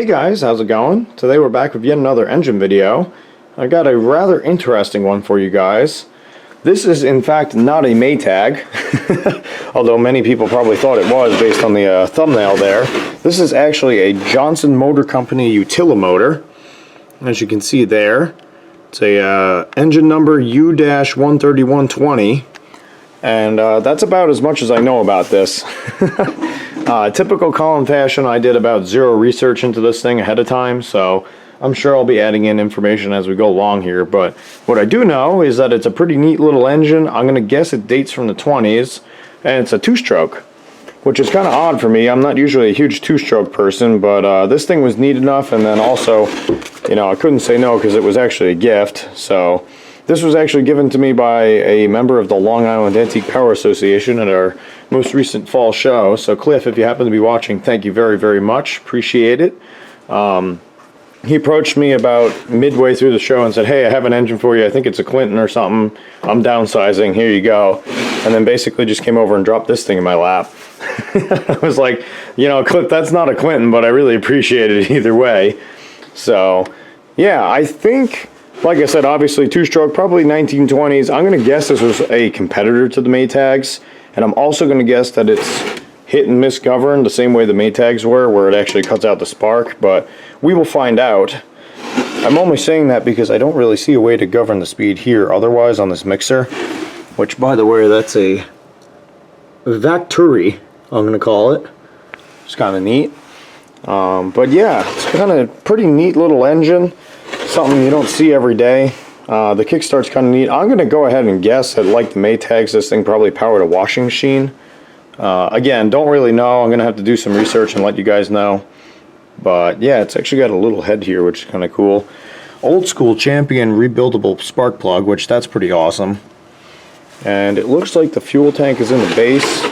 guys, how's it going? Today we're back with yet another engine video. I got a rather interesting one for you guys. This is in fact not a Maytag, although many people probably thought it was based on the thumbnail there. This is actually a Johnson Motor Company Utilimotor. As you can see there, it's a engine number U-13120, and that's about as much as I know about this. Typical Colin fashion, I did about zero research into this thing ahead of time, so I'm sure I'll be adding in information as we go along here. But what I do know is that it's a pretty neat little engine. I'm going to guess it dates from the 20s, and it's a two-stroke, which is kind of odd for me. I'm not usually a huge two-stroke person, but this thing was neat enough, and then also, you know, I couldn't say no because it was actually a gift. So this was actually given to me by a member of the Long Island Antique Power Association at our most recent fall show. So Cliff, if you happen to be watching, thank you very, very much. Appreciate it. He approached me about midway through the show and said, hey, I have an engine for you. I think it's a Clinton or something. I'm downsizing. Here you go. And then basically just came over and dropped this thing in my lap. I was like, you know, Cliff, that's not a Clinton, but I really appreciate it either way. So, yeah, I think, like I said, obviously two-stroke, probably 1920s. I'm going to guess this was a competitor to the Maytags. And I'm also going to guess that it's hit and miss governed the same way the Maytags were, where it actually cuts out the spark, but we will find out. I'm only saying that because I don't really see a way to govern the speed here otherwise on this mixer, which, by the way, that's a Vacturi, I'm going to call it. It's kind of neat. But yeah, it's kind of pretty neat little engine, something you don't see every day. The kickstart's kind of neat. I'm going to go ahead and guess that, like the Maytags, this thing probably powered a washing machine. Again, don't really know. I'm going to have to do some research and let you guys know. But yeah, it's actually got a little head here, which is kind of cool. Old school Champion rebuildable spark plug, which that's pretty awesome. And it looks like the fuel tank is in the base.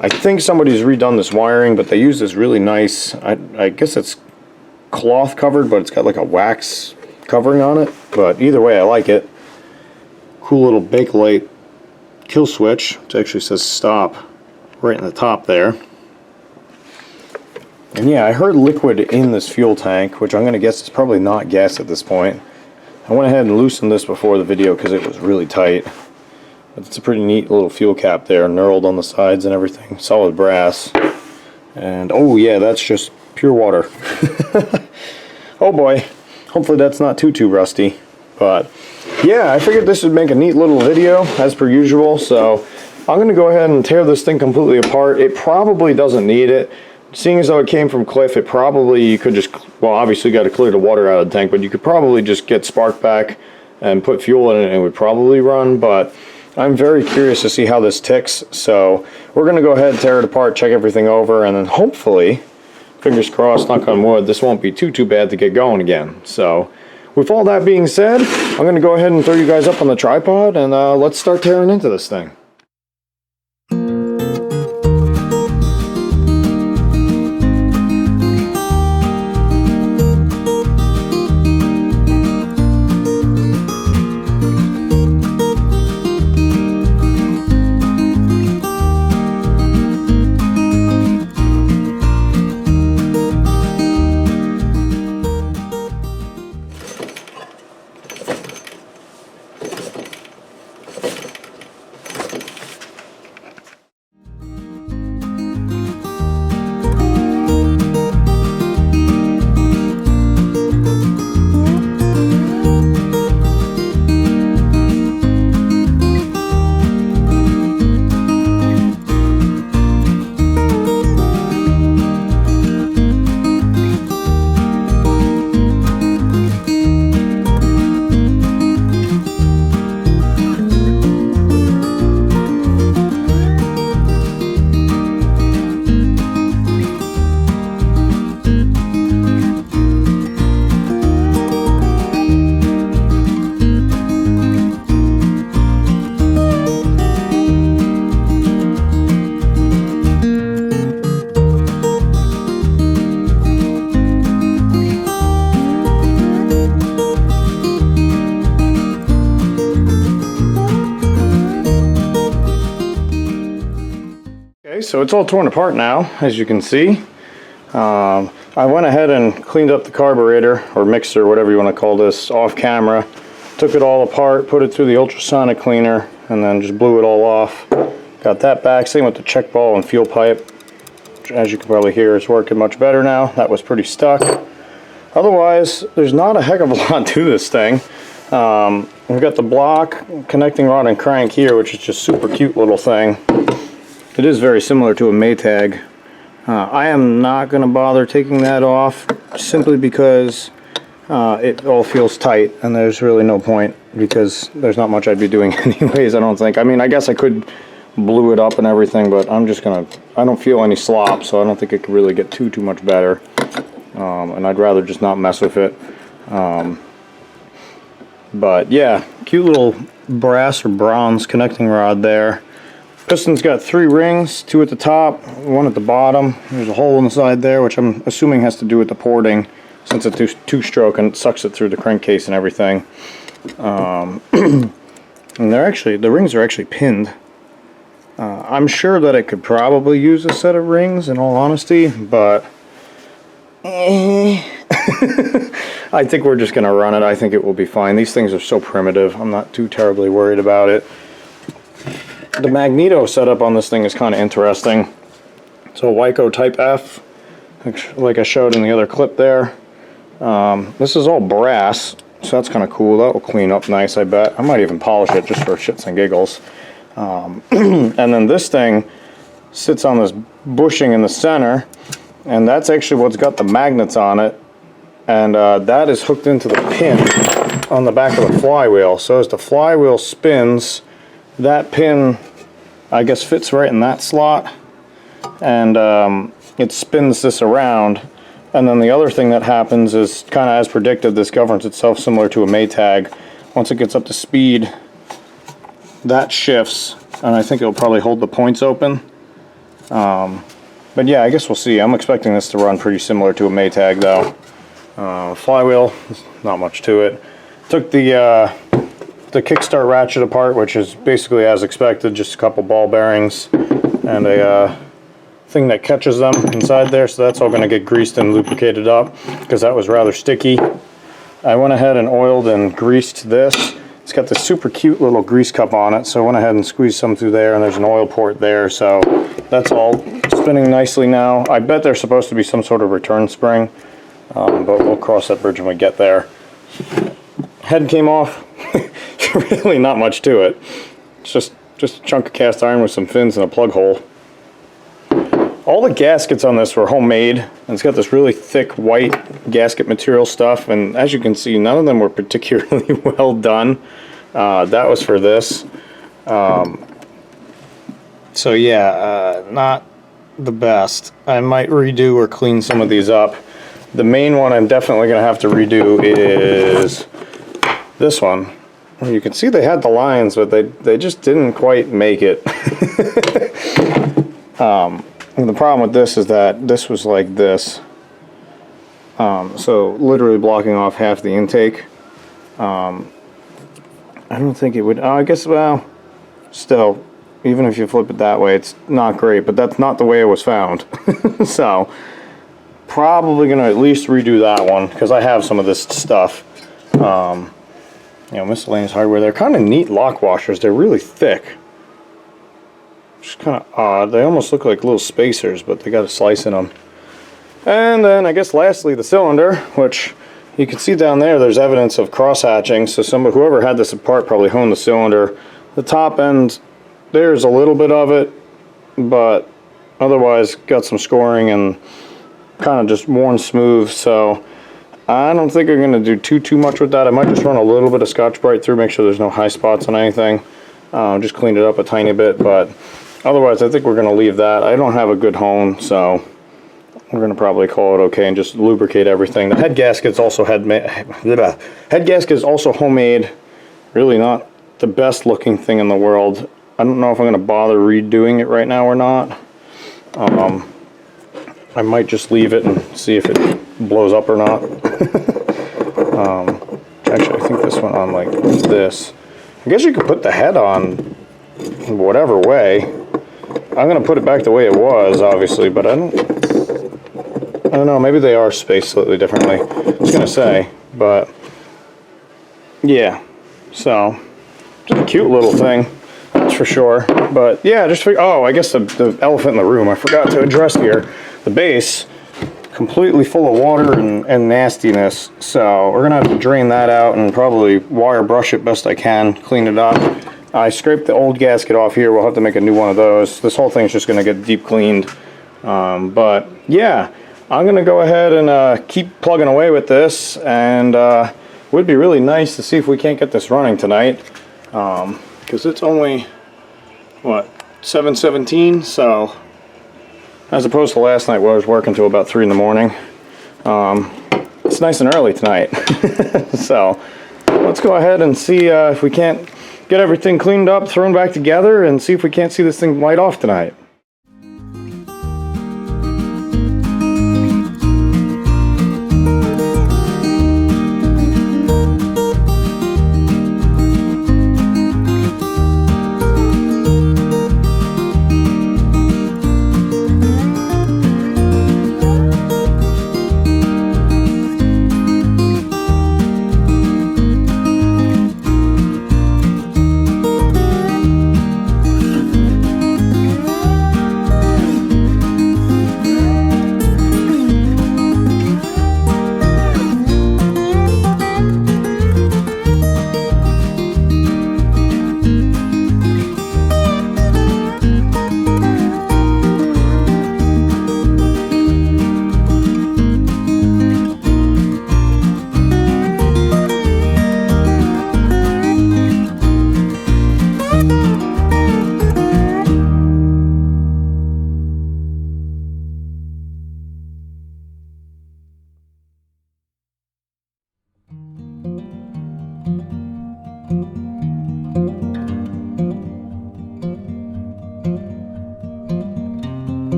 I think somebody's redone this wiring, but they use this really nice, I guess it's cloth covered, but it's got like a wax covering on it. But either way, I like it. Cool little Bakelite kill switch, which actually says stop right in the top there. And yeah, I heard liquid in this fuel tank, which I'm going to guess is probably not gas at this point. I went ahead and loosened this before the video because it was really tight. But it's a pretty neat little fuel cap there, knurled on the sides and everything. Solid brass. And oh yeah, that's just pure water. Oh boy. Hopefully that's not too rusty. But yeah, I figured this would make a neat little video as per usual. So I'm going to go ahead and tear this thing completely apart. It probably doesn't need it. Seeing as though it came from Cliff, it probably, you could just, well, obviously you got to clear the water out of the tank, but you could probably just get spark back and put fuel in it and it would probably run. But I'm very curious to see how this ticks. So we're going to go ahead and tear it apart, check everything over, and then hopefully, fingers crossed, knock on wood, this won't be too bad to get going again. So with all that being said, I'm going to go ahead and throw you guys up on the tripod and let's start tearing into this thing. Okay, so it's all torn apart now, as you can see. I went ahead and cleaned up the carburetor, or mixer, whatever you want to call this, off camera. Took it all apart, put it through the ultrasonic cleaner, and then just blew it all off. Got that back. Same with the check ball and fuel pipe, which, as you can probably hear, is working much better now. That was pretty stuck. Otherwise, there's not a heck of a lot to this thing. We've got the block, connecting rod and crank here, which is just super cute little thing. It is very similar to a Maytag. I am not going to bother taking that off, simply because it all feels tight, and there's really no point, because there's not much I'd be doing anyways, I don't think. I mean, I guess I could blue it up and everything, but I'm just going to, I don't feel any slop, so I don't think it could really get too much better. And I'd rather just not mess with it. But yeah, cute little brass or bronze connecting rod there. Piston's got 3 rings, 2 at the top, 1 at the bottom. There's a hole inside there, which I'm assuming has to do with the porting, since it's a 2-stroke and it sucks it through the crankcase and everything. And they're actually, the rings are actually pinned. I'm sure that it could probably use a set of rings, in all honesty, but I think we're just going to run it. I think it will be fine. These things are so primitive. I'm not too terribly worried about it. The magneto setup on this thing is kind of interesting. So Wyco Type F, like I showed in the other clip there. This is all brass, so that's kind of cool. That will clean up nice, I bet. I might even polish it just for shits and giggles. And then this thing sits on this bushing in the center, and that's actually what's got the magnets on it, and that is hooked into the pin on the back of the flywheel. So as the flywheel spins, that pin, I guess, fits right in that slot, and it spins this around. And then the other thing that happens is, kind of as predicted, this governs itself similar to a Maytag. Once it gets up to speed, that shifts, and I think it'll probably hold the points open. But yeah, I guess we'll see. I'm expecting this to run pretty similar to a Maytag, though. Flywheel, not much to it. Took the kickstart ratchet apart, which is basically as expected, just a couple ball bearings and a thing that catches them inside there, so that's all going to get greased and lubricated up, because that was rather sticky. I went ahead and oiled and greased this. It's got this super cute little grease cup on it, so I went ahead and squeezed some through there, and there's an oil port there, so that's all spinning nicely now. I bet there's supposed to be some sort of return spring, but we'll cross that bridge when we get there. Head came off. Really not much to it. It's just a chunk of cast iron with some fins and a plug hole. All the gaskets on this were homemade, and it's got this really thick white gasket material stuff, and as you can see, none of them were particularly well done. That was for this. So yeah, not the best. I might redo or clean some of these up. The main one I'm definitely going to have to redo is this one. You can see they had the lines, but they just didn't quite make it. And the problem with this is that this was like this. So literally blocking off half the intake. I don't think it would, I guess, well, still, even if you flip it that way, it's not great, but that's not the way it was found. So, probably going to at least redo that one, because I have some of this stuff. You know, miscellaneous hardware. They're kind of neat lock washers. They're really thick. Just kind of odd. They almost look like little spacers, but they got a slice in them. And then, I guess, lastly, the cylinder, which you can see down there, there's evidence of cross-hatching. So whoever had this apart probably honed the cylinder. The top end, there's a little bit of it, but otherwise got some scoring and kind of just worn smooth. So I don't think I'm going to do too much with that. I might just run a little bit of Scotch-Brite through, make sure there's no high spots on anything. Just clean it up a tiny bit, but otherwise I think we're going to leave that. I don't have a good hone, so we're going to probably call it okay and just lubricate everything. The head gasket's also head gasket is also homemade. Really not the best looking thing in the world. I don't know if I'm going to bother redoing it right now or not. I might just leave it and see if it blows up or not. Actually, I think this went on like this. I guess you could put the head on whatever way. I'm going to put it back the way it was, obviously, but I don't... don't know, maybe they are spaced slightly differently. I was gonna say, but yeah. So just a cute little thing, that's for sure. But yeah, just oh, I guess the elephant in the room I forgot to address here. The base, completely full of water and nastiness. So we're gonna have to drain that out and probably wire brush it best I can, clean it up. I scraped the old gasket off here. We'll have to make a new one of those. This whole thing's just gonna get deep cleaned. But yeah, I'm gonna go ahead and keep plugging away with this, and would be really nice to see if we can't get this running tonight, because it's only what, 7:17, so as opposed to last night where I was working till about 3 in the morning. It's nice and early tonight. So let's go ahead and see if we can't get everything cleaned up, thrown back together, and see if we can't see this thing light off tonight.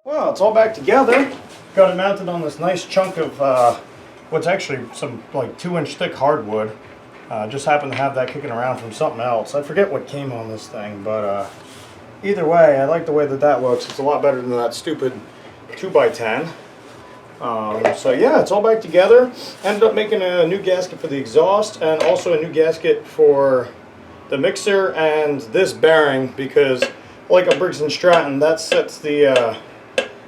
Well, it's all back together. Got it mounted on this nice chunk of what's actually some like 2-inch thick hardwood. Just happened to have that kicking around from something else. I forget what came on this thing, but either way, I like the way that that looks. It's a lot better than that stupid 2x10. So yeah, it's all back together. Ended up making a new gasket for the exhaust and also a new gasket for the mixer and this bearing, because like a Briggs & Stratton, that sets the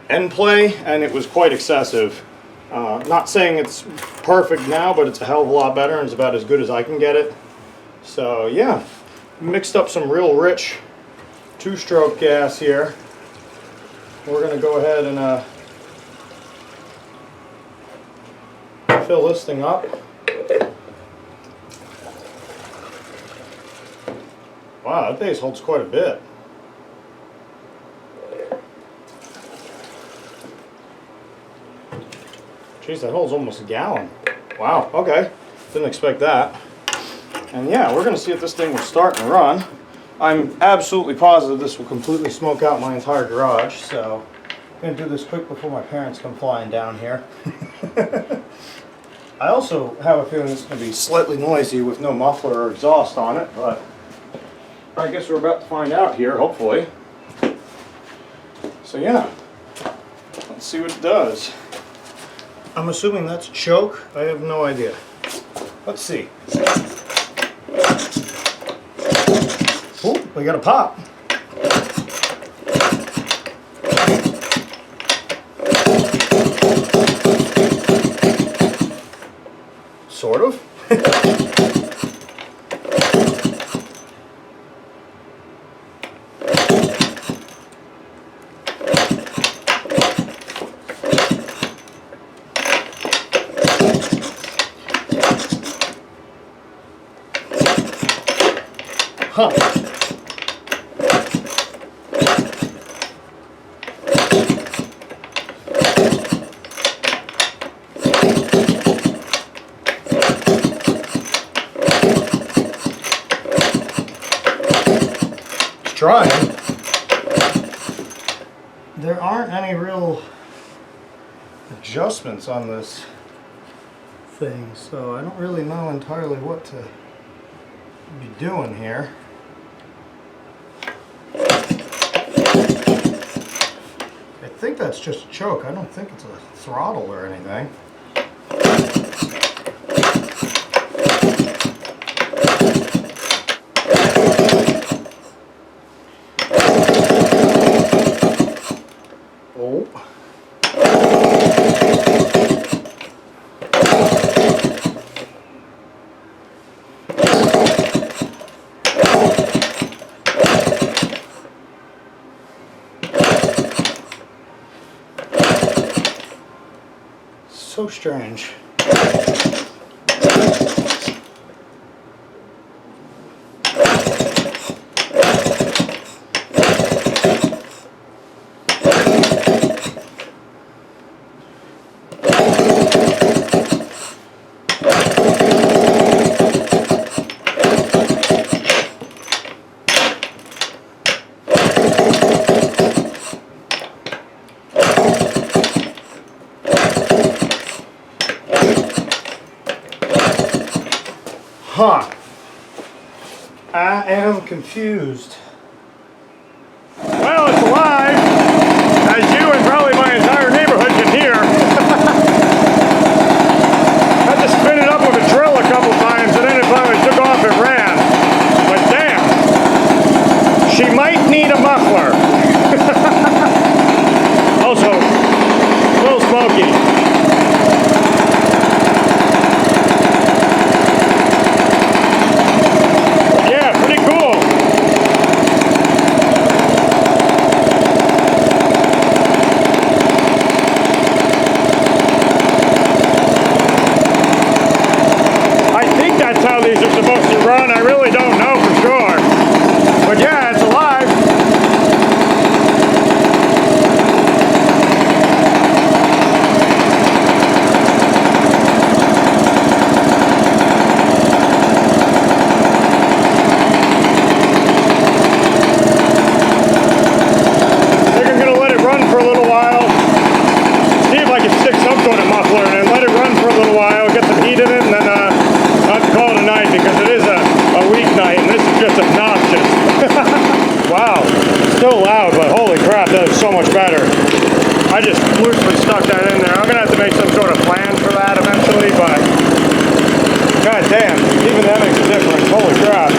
end play, and it was quite excessive. Not saying it's perfect now, but it's a hell of a lot better, and it's about as good as I can get it. So yeah, mixed up some real rich 2-stroke gas here. We're going to go ahead and fill this thing up. Wow, that base holds quite a bit. Jeez, that holds almost a gallon. Wow, okay. Didn't expect that. And yeah, we're going to see if this thing will start and run. I'm absolutely positive this will completely smoke out my entire garage, so I'm going to do this quick before my parents come flying down here. I also have a feeling it's going to be slightly noisy with no muffler or exhaust on it, but I guess we're about to find out here, hopefully. So yeah, let's see what it does. I'm assuming that's a choke. I have no idea. Let's see. Oh, we got a pop. Sort of. Huh. It's trying. There aren't any real adjustments on this thing, so I don't really know entirely what to be doing here. I think that's just a choke. I don't think it's a throttle or anything. Oh. So strange. Huh. I am confused. Well, it's alive, as you and probably my entire neighborhood can hear. Had to spin it up with a drill a couple times, and then it finally took off and ran. But damn, she might need a muffler. Also, a little smoky. so loud, but holy crap, that is so much better. I just loosely stuck that in there. I'm gonna have to make some sort of plan for that eventually, but god damn, even that makes a difference. Holy crap.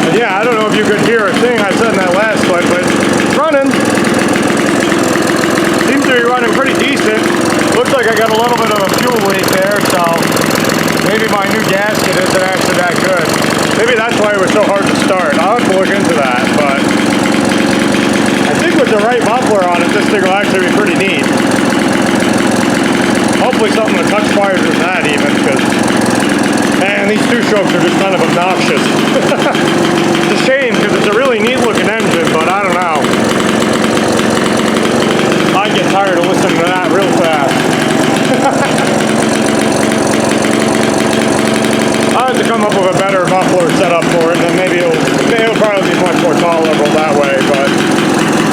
But yeah, I don't know if you could hear a thing I said in that last clip, but it's running. Seems to be running pretty decent. Looks like I got a little bit of a fuel leak there, so maybe my new gasket isn't actually that good. Maybe that's why it was so hard to start. I'll have to look into that, but I think with the right muffler on it, this thing will actually be pretty neat. Hopefully something a touch quieter than that even, because, man, these two-strokes are just kind of obnoxious. It's a shame, because it's a really neat-looking engine, but I don't know. I get tired of listening to that real fast. I'll have to come up with a better muffler setup for it, and then maybe it'll probably be much more tolerable that way, but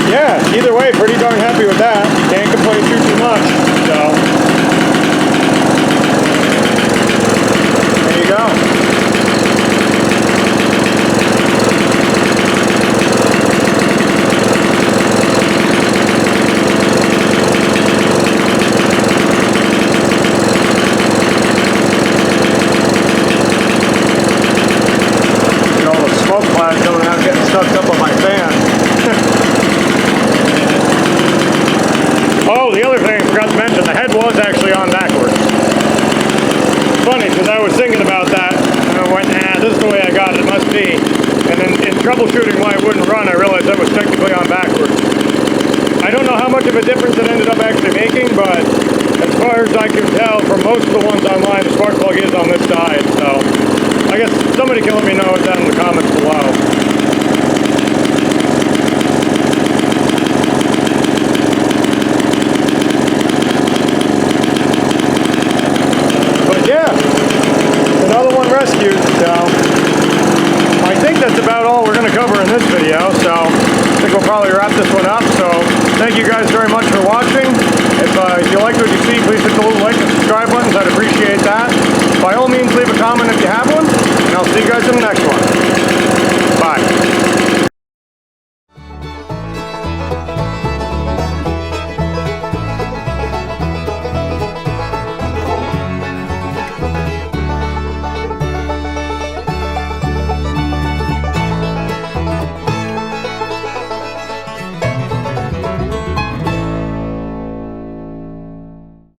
yeah, either way, pretty darn happy with that. Can't complain too much, so there you go. Stuck up on my fan. Oh, the other thing I forgot to mention, the head was actually on backwards. Funny, because I was thinking about that, and I went, nah, this is the way I got it, it must be. And then in troubleshooting why it wouldn't run, I realized that was technically on backwards. I don't know how much of a difference it ended up actually making, but as far as I can tell, from most of the ones online, the spark plug is on this side, so I guess somebody can let me know down in the comments below.